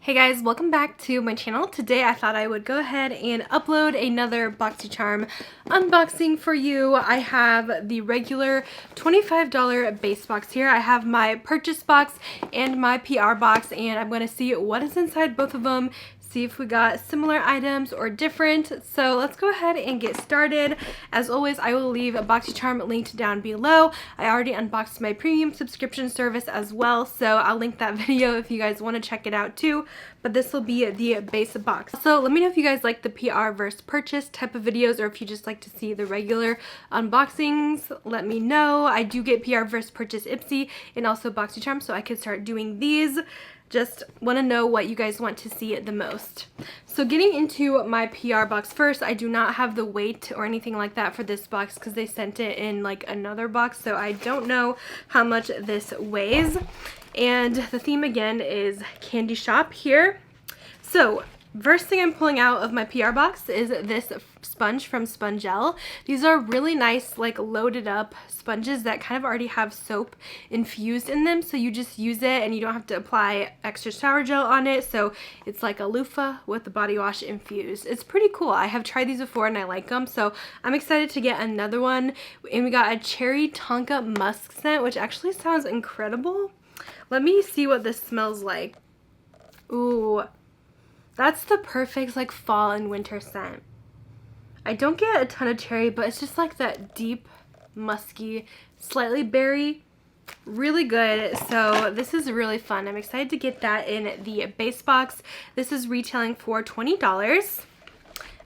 Hey guys, welcome back to my channel. Today I thought I would go ahead and upload another Boxycharm unboxing for you. I have the regular $25 base box here. I have my purchase box and my PR box, and I'm going to see what is inside both of them, see if we got similar items or different. So let's go ahead and get started. As always, I will leave a Boxycharm linked down below. I already unboxed my premium subscription service as well, so I'll link that video if you guys want to check it out too. But this will be the base box. So let me know if you guys like the PR versus purchase type of videos, or if you just like to see the regular unboxings. Let me know. I do get PR versus purchase Ipsy and also Boxycharm, so I could start doing these. Just want to know what you guys want to see the most. So getting into my PR box first, I do not have the weight or anything like that for this box because they sent it in like another box, so I don't know how much this weighs. And the theme again is candy shop here. So first thing I'm pulling out of my PR box is this sponge from SPONGELLE. These are really nice, like loaded up sponges that kind of already have soap infused in them, so you just use it and you don't have to apply extra shower gel on it. So it's like a loofah with the body wash infused. It's pretty cool. I have tried these before and I like them, so I'm excited to get another one. And we got a cherry tonka musk scent, which actually sounds incredible. Let me see what this smells like. Ooh, that's the perfect like fall and winter scent. I don't get a ton of cherry, but it's just like that deep, musky, slightly berry. Really good. So this is really fun. I'm excited to get that in the base box. This is retailing for $20.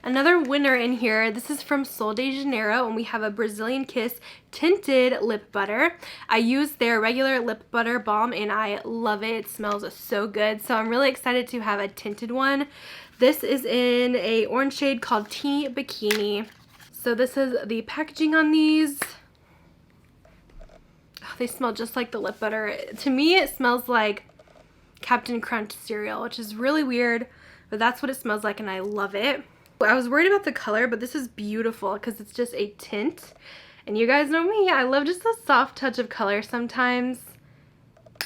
Another winner in here, this is from Sol de Janeiro, and we have a Brazilian Kiss tinted lip butter. I use their regular lip butter balm and I love it. It smells so good. So I'm really excited to have a tinted one. This is in a orange shade called Teeny Bikini. So this is the packaging on these. Oh, they smell just like the lip butter. To me, it smells like Captain Crunch cereal, which is really weird, but that's what it smells like and I love it. I was worried about the color, but this is beautiful because it's just a tint. And you guys know me, I love just a soft touch of color sometimes.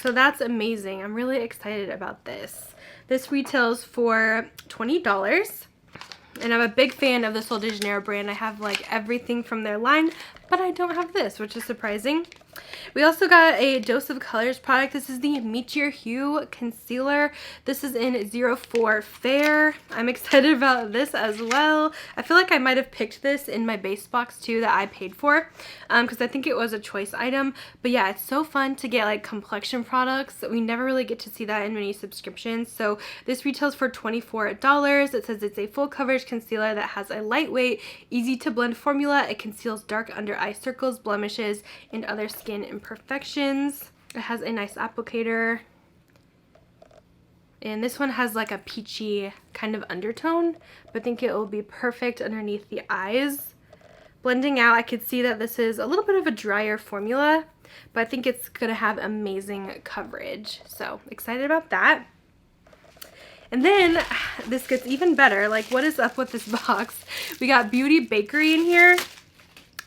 So that's amazing. I'm really excited about this. This retails for $20. And I'm a big fan of the Sol de Janeiro brand. I have like everything from their line, but I don't have this, which is surprising. We also got a Dose of Colors product. This is the Meet Your Hue Concealer. This is in 04 Fair. I'm excited about this as well. I feel like I might have picked this in my base box too that I paid for because I think it was a choice item. But yeah, it's so fun to get like complexion products. We never really get to see that in many subscriptions. So this retails for $24. It says it's a full coverage concealer that has a lightweight, easy to blend formula. It conceals dark under eye circles, blemishes, and other skin imperfections. It has a nice applicator, and this one has like a peachy kind of undertone, but I think it will be perfect underneath the eyes. Blending out, I could see that this is a little bit of a drier formula, but I think it's gonna have amazing coverage, so excited about that. And then this gets even better. Like, what is up with this box? We got Beauty Bakerie in here,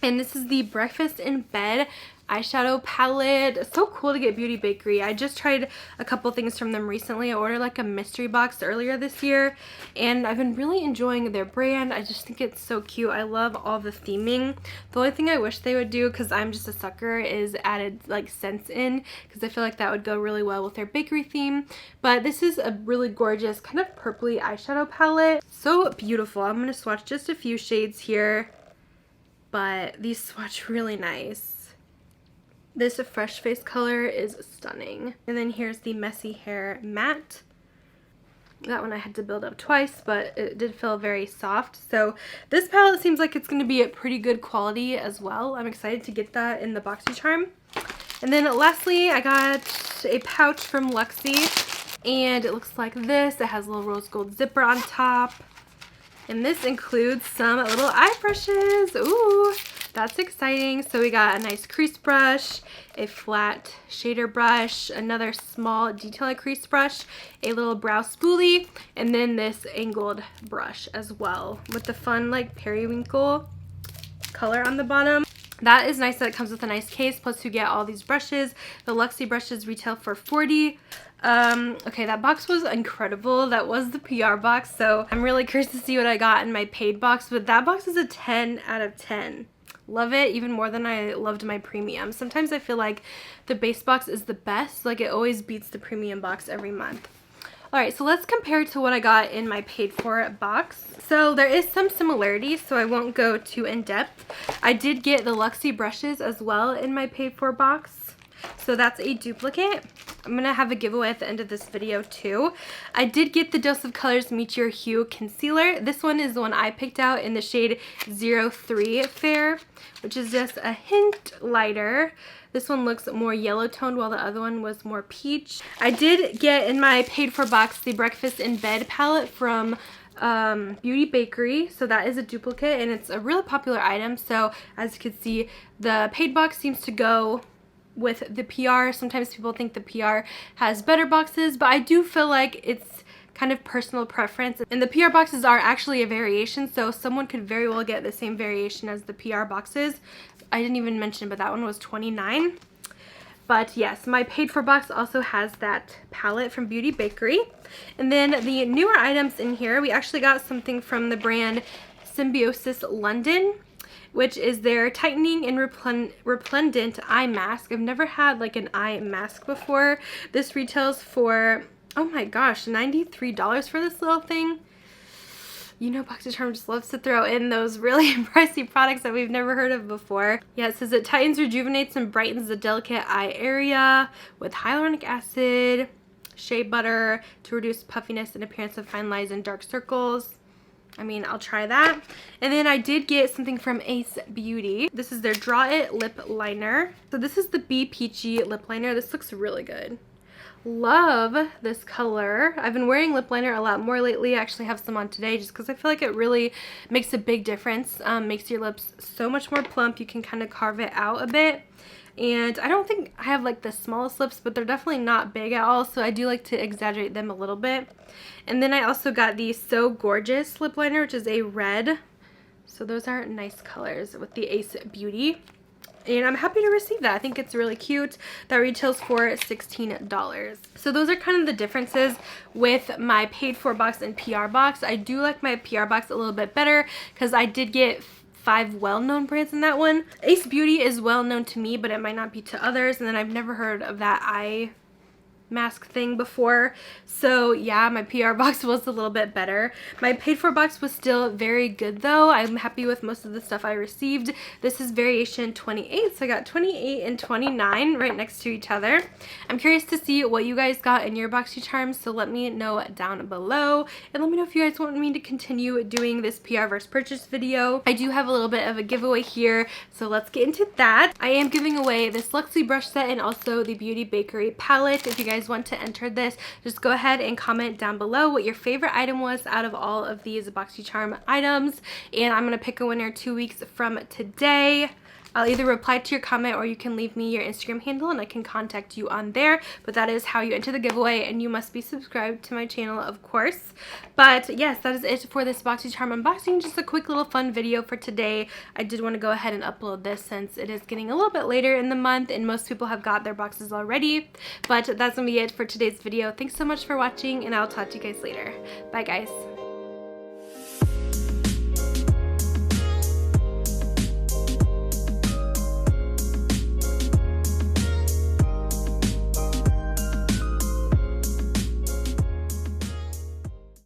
and this is the Breakfast in Bed eyeshadow palette. So cool to get Beauty Bakerie. I just tried a couple things from them recently. I ordered like a mystery box earlier this year, and I've been really enjoying their brand. I just think it's so cute. I love all the theming. The only thing I wish they would do, because I'm just a sucker, is added like scents in, because I feel like that would go really well with their bakery theme. But this is a really gorgeous kind of purpley eyeshadow palette. So beautiful. I'm going to swatch just a few shades here, but these swatch really nice. This fresh face color is stunning. And then here's the Messy Hair Matte. That one I had to build up twice, but it did feel very soft. So this palette seems like it's going to be a pretty good quality as well. I'm excited to get that in the Boxycharm. And then lastly, I got a pouch from Luxie, and it looks like this. It has a little rose gold zipper on top. And this includes some little eye brushes. Ooh! That's exciting. So we got a nice crease brush, a flat shader brush, another small detail crease brush, a little brow spoolie, and then this angled brush as well with the fun like periwinkle color on the bottom. that is nice that it comes with a nice case. Plus you get all these brushes. The Luxie brushes retail for $40. Okay, that box was incredible. That was the PR box, so I'm really curious to see what I got in my paid box, but that box is a 10 out of 10. Love it even more than I loved my premium. Sometimes I feel like the base box is the best. Like, it always beats the premium box every month. Alright, so let's compare to what I got in my paid for box. So there is some similarities, so I won't go too in depth. I did get the Luxie brushes as well in my paid for box. So that's a duplicate. I'm going to have a giveaway at the end of this video too. I did get the Dose of Colors Meteor Hue Concealer. This one is the one I picked out in the shade 03 Fair, which is just a hint lighter. This one looks more yellow toned while the other one was more peach. I did get in my paid for box the Breakfast in Bed palette from Beauty Bakerie. So that is a duplicate and it's a really popular item. So as you can see, the paid box seems to go with the PR. Sometimes people think the PR has better boxes, but I do feel like it's kind of personal preference, and the PR boxes are actually a variation, so someone could very well get the same variation as the PR boxes. I didn't even mention, but that one was $29. But yes, my paid for box also has that palette from Beauty Bakerie. And then the newer items in here, we actually got something from the brand Symbiosis London, which is their tightening and resplendent eye mask. I've never had like an eye mask before. This retails for, oh my gosh, $93 for this little thing. You know, Boxycharm just loves to throw in those really pricey products that we've never heard of before. Yeah, it says it tightens, rejuvenates, and brightens the delicate eye area with hyaluronic acid, shea butter to reduce puffiness and appearance of fine lines and dark circles. I mean, I'll try that. And then I did get something from Ace Beauty. This is their Draw It lip liner. So this is the Be Peachy lip liner. This looks really good. Love this color. I've been wearing lip liner a lot more lately. I actually have some on today just because I feel like it really makes a big difference. Makes your lips so much more plump. You can kind of carve it out a bit. And I don't think I have like the smallest lips, but they're definitely not big at all, so I do like to exaggerate them a little bit. And then I also got the So Gorgeous lip liner, which is a red. So those are nice colors with the Ace Beauty. And I'm happy to receive that. I think it's really cute. That retails for $16. So those are kind of the differences with my paid for box and PR box. I do like my PR box a little bit better because I did get 5 well-known brands in that one. Ace Beauty is well-known to me, but it might not be to others. And then I've never heard of that eye mask thing before. So yeah, my PR box was a little bit better. My paid for box was still very good though. I'm happy with most of the stuff I received. This is variation 28, so I got 28 and 29 right next to each other. I'm curious to see what you guys got in your Boxycharms, so let me know down below, and let me know if you guys want me to continue doing this PR versus purchase video. I do have a little bit of a giveaway here, so let's get into that. I am giving away this Luxie brush set and also the Beauty Bakerie palette. If you guys want to enter this, just go ahead and comment down below what your favorite item was out of all of these Boxycharm items, and I'm going to pick a winner 2 weeks from today. I'll either reply to your comment or you can leave me your Instagram handle and I can contact you on there. But that is how you enter the giveaway, and you must be subscribed to my channel, of course. But yes, that is it for this Boxycharm unboxing. Just a quick little fun video for today. I did want to go ahead and upload this since it is getting a little bit later in the month and most people have got their boxes already. But that's going to be it for today's video. Thanks so much for watching, and I'll talk to you guys later. Bye guys.